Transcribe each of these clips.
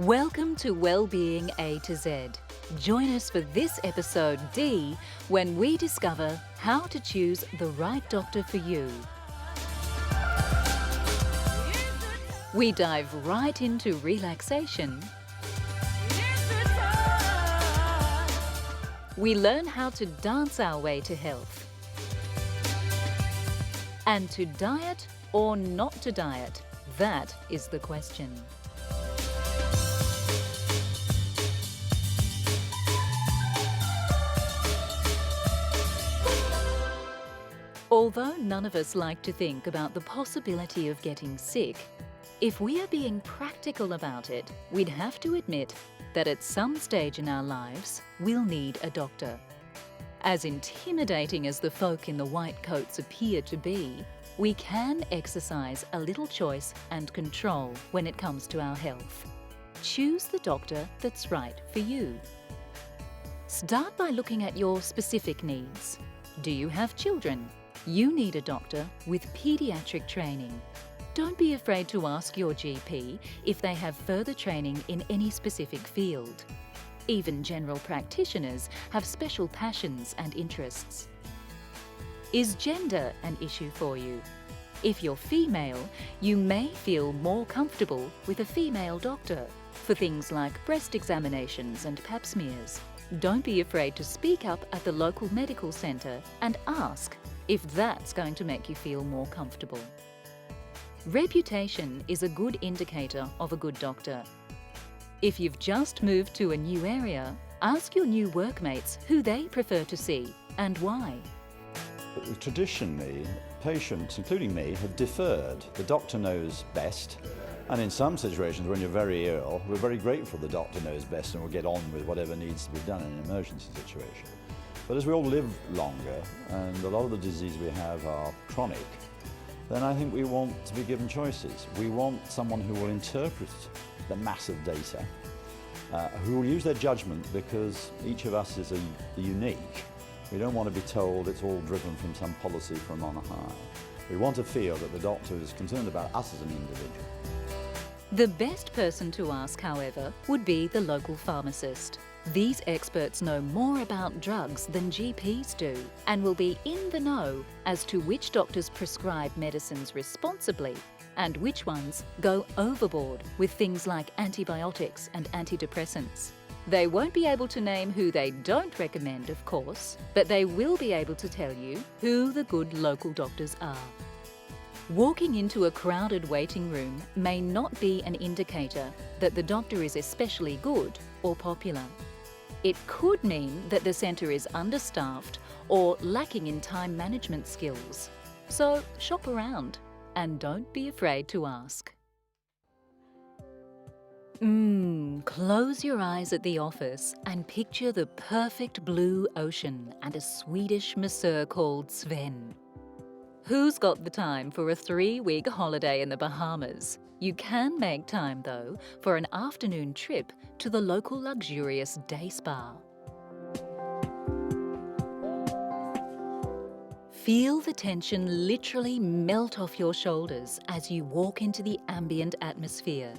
Welcome to Wellbeing A to Z. Join us for this episode D when we discover how to choose the right doctor for you. We dive right into relaxation. We learn how to dance our way to health. And to diet or not to diet, that is the question. Although none of us like to think about the possibility of getting sick, if we are being practical about it, we'd have to admit that at some stage in our lives, we'll need a doctor. As intimidating as the folk in the white coats appear to be, we can exercise a little choice and control when it comes to our health. Choose the doctor that's right for you. Start by looking at your specific needs. Do you have children? You need a doctor with paediatric training. Don't be afraid to ask your GP if they have further training in any specific field. Even general practitioners have special passions and interests. Is gender an issue for you? If you're female, you may feel more comfortable with a female doctor for things like breast examinations and pap smears. Don't be afraid to speak up at the local medical centre and ask if that's going to make you feel more comfortable. Reputation is a good indicator of a good doctor. If you've just moved to a new area, ask your new workmates who they prefer to see and why. Traditionally, patients, including me, have deferred. The doctor knows best. And in some situations, when you're very ill, we're very grateful the doctor knows best and will get on with whatever needs to be done in an emergency situation. But as we all live longer, and a lot of the diseases we have are chronic, then I think we want to be given choices. We want someone who will interpret the massive data, who will use their judgment, because each of us is unique. We don't want to be told it's all driven from some policy from on high. We want to feel that the doctor is concerned about us as an individual. The best person to ask, however, would be the local pharmacist. These experts know more about drugs than GPs do and will be in the know as to which doctors prescribe medicines responsibly and which ones go overboard with things like antibiotics and antidepressants. They won't be able to name who they don't recommend, of course, but they will be able to tell you who the good local doctors are. Walking into a crowded waiting room may not be an indicator that the doctor is especially good or popular. It could mean that the centre is understaffed or lacking in time management skills. So shop around and don't be afraid to ask. Close your eyes at the office and picture the perfect blue ocean and a Swedish masseur called Sven. Who's got the time for a 3-week holiday in the Bahamas? You can make time, though, for an afternoon trip to the local luxurious day spa. Feel the tension literally melt off your shoulders as you walk into the ambient atmosphere.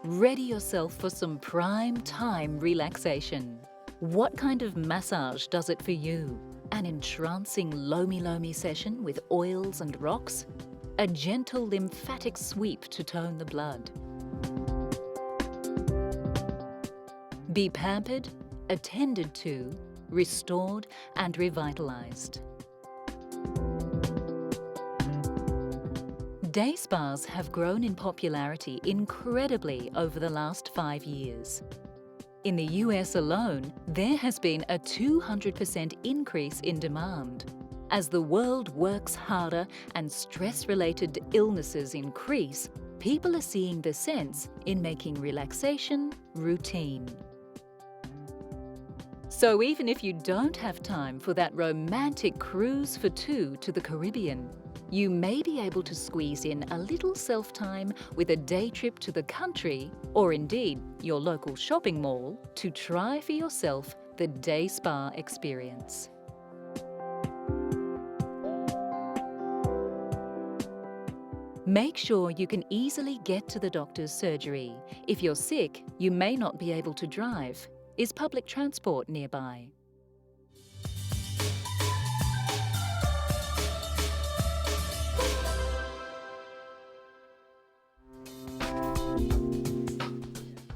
Ready yourself for some prime time relaxation. What kind of massage does it for you? An entrancing lomi-lomi session with oils and rocks? A gentle lymphatic sweep to tone the blood? Be pampered, attended to, restored and revitalized. Day spas have grown in popularity incredibly over the last 5 years. In the US alone, there has been a 200% increase in demand. As the world works harder and stress-related illnesses increase, people are seeing the sense in making relaxation routine. So even if you don't have time for that romantic cruise for two to the Caribbean, you may be able to squeeze in a little self-time with a day trip to the country, or indeed your local shopping mall, to try for yourself the day spa experience. Make sure you can easily get to the doctor's surgery. If you're sick, you may not be able to drive. Is public transport nearby?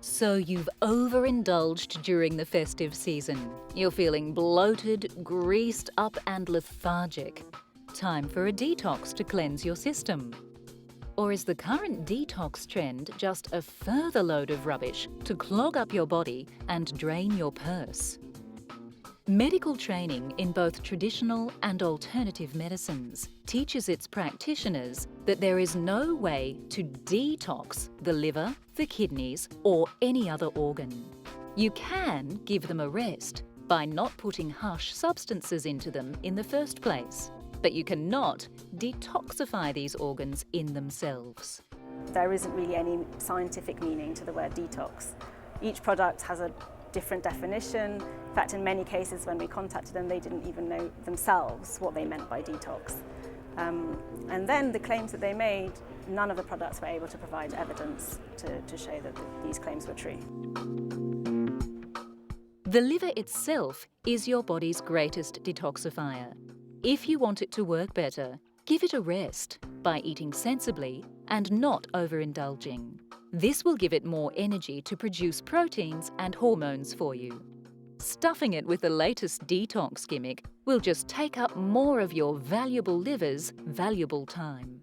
So you've overindulged during the festive season. You're feeling bloated, greased up and lethargic. Time for a detox to cleanse your system. Or is the current detox trend just a further load of rubbish to clog up your body and drain your purse? Medical training in both traditional and alternative medicines teaches its practitioners that there is no way to detox the liver, the kidneys, or any other organ. You can give them a rest by not putting harsh substances into them in the first place, but you cannot detoxify these organs in themselves. There isn't really any scientific meaning to the word detox. Each product has a different definition. In fact, in many cases when we contacted them, they didn't even know themselves what they meant by detox. And then the claims that they made, none of the products were able to provide evidence to show that these claims were true. The liver itself is your body's greatest detoxifier. If you want it to work better, give it a rest by eating sensibly and not overindulging. This will give it more energy to produce proteins and hormones for you. Stuffing it with the latest detox gimmick will just take up more of your valuable liver's valuable time.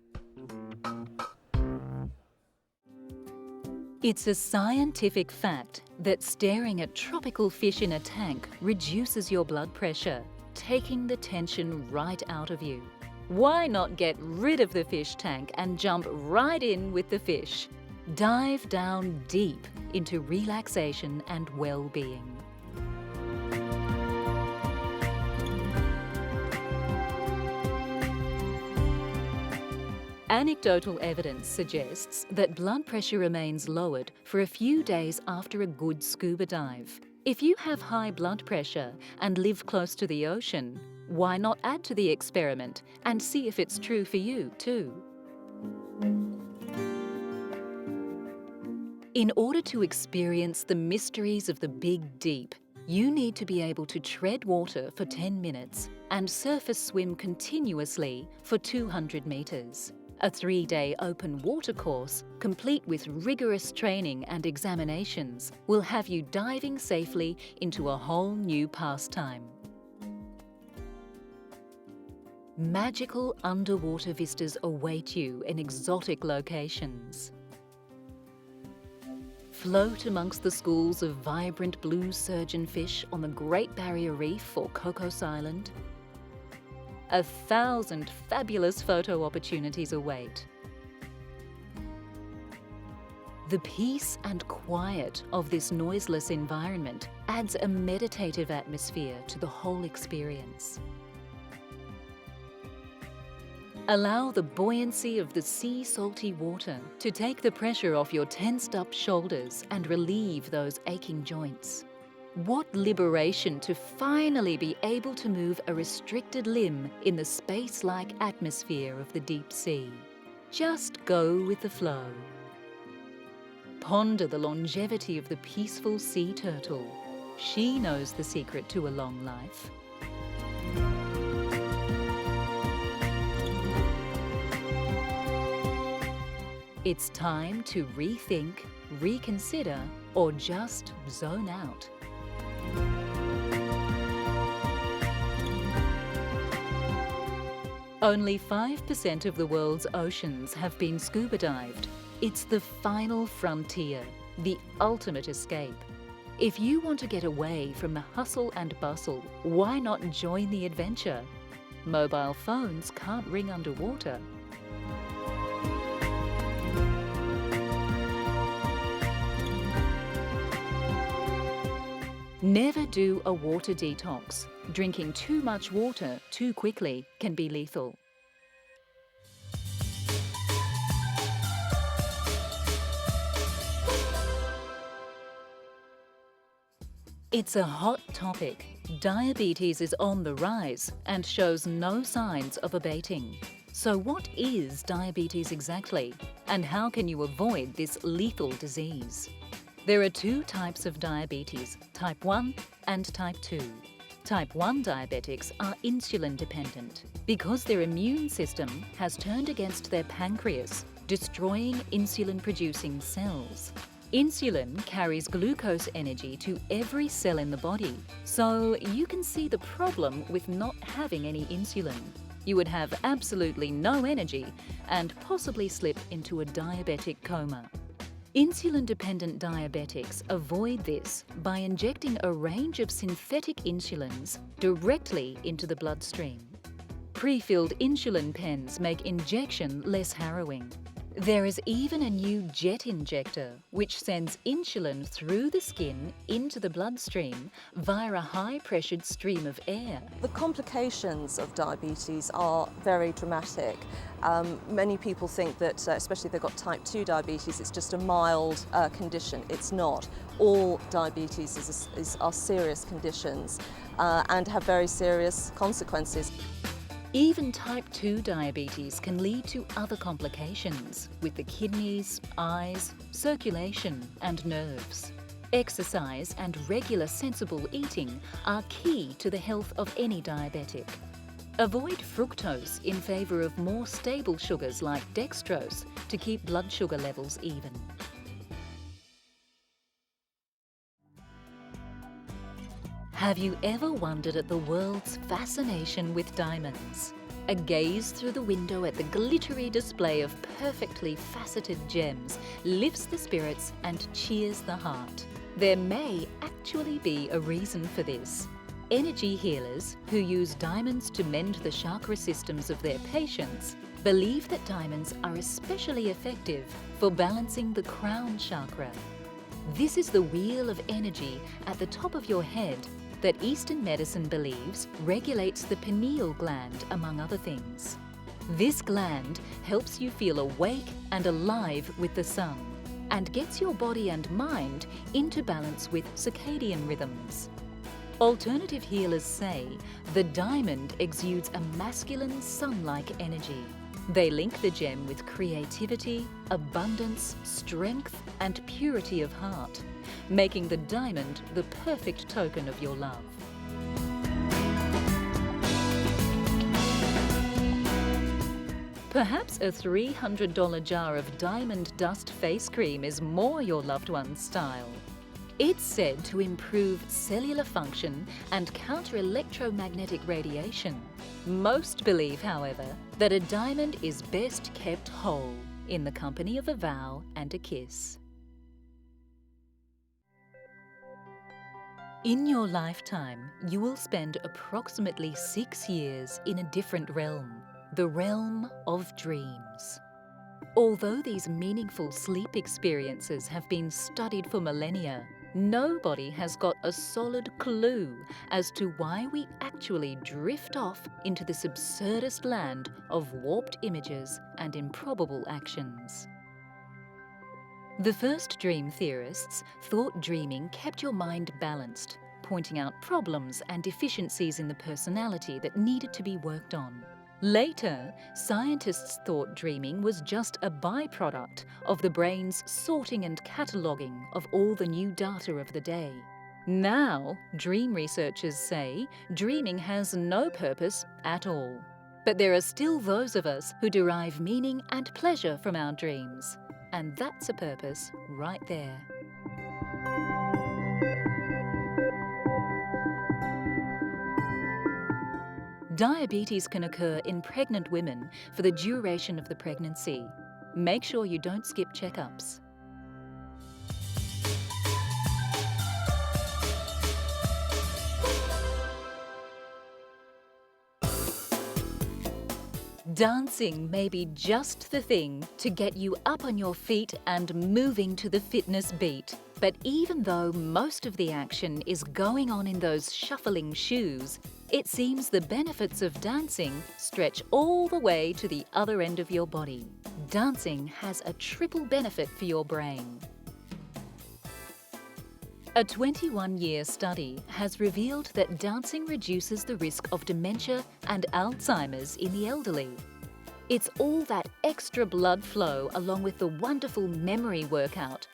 It's a scientific fact that staring at tropical fish in a tank reduces your blood pressure, taking the tension right out of you. Why not get rid of the fish tank and jump right in with the fish? Dive down deep into relaxation and well-being. Anecdotal evidence suggests that blood pressure remains lowered for a few days after a good scuba dive. If you have high blood pressure and live close to the ocean, why not add to the experiment and see if it's true for you too? In order to experience the mysteries of the big deep, you need to be able to tread water for 10 minutes and surface swim continuously for 200 metres. A 3-day open water course, complete with rigorous training and examinations, will have you diving safely into a whole new pastime. Magical underwater vistas await you in exotic locations. Float amongst the schools of vibrant blue surgeonfish on the Great Barrier Reef or Cocos Island. 1,000 fabulous photo opportunities await. The peace and quiet of this noiseless environment adds a meditative atmosphere to the whole experience. Allow the buoyancy of the sea-salty water to take the pressure off your tensed-up shoulders and relieve those aching joints. What liberation to finally be able to move a restricted limb in the space-like atmosphere of the deep sea. Just go with the flow. Ponder the longevity of the peaceful sea turtle. She knows the secret to a long life. It's time to rethink, reconsider, or just zone out. Only 5% of the world's oceans have been scuba dived. It's the final frontier, the ultimate escape. If you want to get away from the hustle and bustle, why not join the adventure? Mobile phones can't ring underwater. Never do a water detox. Drinking too much water too quickly can be lethal. It's a hot topic. Diabetes is on the rise and shows no signs of abating. So what is diabetes exactly, and how can you avoid this lethal disease? There are two types of diabetes, type 1 and type 2. Type 1 diabetics are insulin dependent because their immune system has turned against their pancreas, destroying insulin-producing cells. Insulin carries glucose energy to every cell in the body, so you can see the problem with not having any insulin. You would have absolutely no energy and possibly slip into a diabetic coma. Insulin-dependent diabetics avoid this by injecting a range of synthetic insulins directly into the bloodstream. Pre-filled insulin pens make injection less harrowing. There is even a new jet injector which sends insulin through the skin into the bloodstream via a high-pressured stream of air. The complications of diabetes are very dramatic. Many people think that, especially if they've got type 2 diabetes, it's just a mild condition. It's not. All diabetes are serious conditions and have very serious consequences. Even type 2 diabetes can lead to other complications with the kidneys, eyes, circulation and nerves. Exercise and regular sensible eating are key to the health of any diabetic. Avoid fructose in favour of more stable sugars like dextrose to keep blood sugar levels even. Have you ever wondered at the world's fascination with diamonds? A gaze through the window at the glittery display of perfectly faceted gems lifts the spirits and cheers the heart. There may actually be a reason for this. Energy healers who use diamonds to mend the chakra systems of their patients believe that diamonds are especially effective for balancing the crown chakra. This is the wheel of energy at the top of your head that Eastern medicine believes regulates the pineal gland, among other things. This gland helps you feel awake and alive with the sun and gets your body and mind into balance with circadian rhythms. Alternative healers say the diamond exudes a masculine sun-like energy. They link the gem with creativity, abundance, strength and purity of heart, making the diamond the perfect token of your love. Perhaps a $300 jar of diamond dust face cream is more your loved one's style. It's said to improve cellular function and counter electromagnetic radiation. Most believe, however, that a diamond is best kept whole in the company of a vow and a kiss. In your lifetime, you will spend approximately 6 years in a different realm, the realm of dreams. Although these meaningful sleep experiences have been studied for millennia, nobody has got a solid clue as to why we actually drift off into this absurdist land of warped images and improbable actions. The first dream theorists thought dreaming kept your mind balanced, pointing out problems and deficiencies in the personality that needed to be worked on. Later, scientists thought dreaming was just a byproduct of the brain's sorting and cataloguing of all the new data of the day. Now, dream researchers say dreaming has no purpose at all. But there are still those of us who derive meaning and pleasure from our dreams. And that's a purpose right there. Diabetes can occur in pregnant women for the duration of the pregnancy. Make sure you don't skip checkups. Dancing may be just the thing to get you up on your feet and moving to the fitness beat. But even though most of the action is going on in those shuffling shoes, it seems the benefits of dancing stretch all the way to the other end of your body. Dancing has a triple benefit for your brain. A 21-year study has revealed that dancing reduces the risk of dementia and Alzheimer's in the elderly. It's all that extra blood flow along with the wonderful memory workout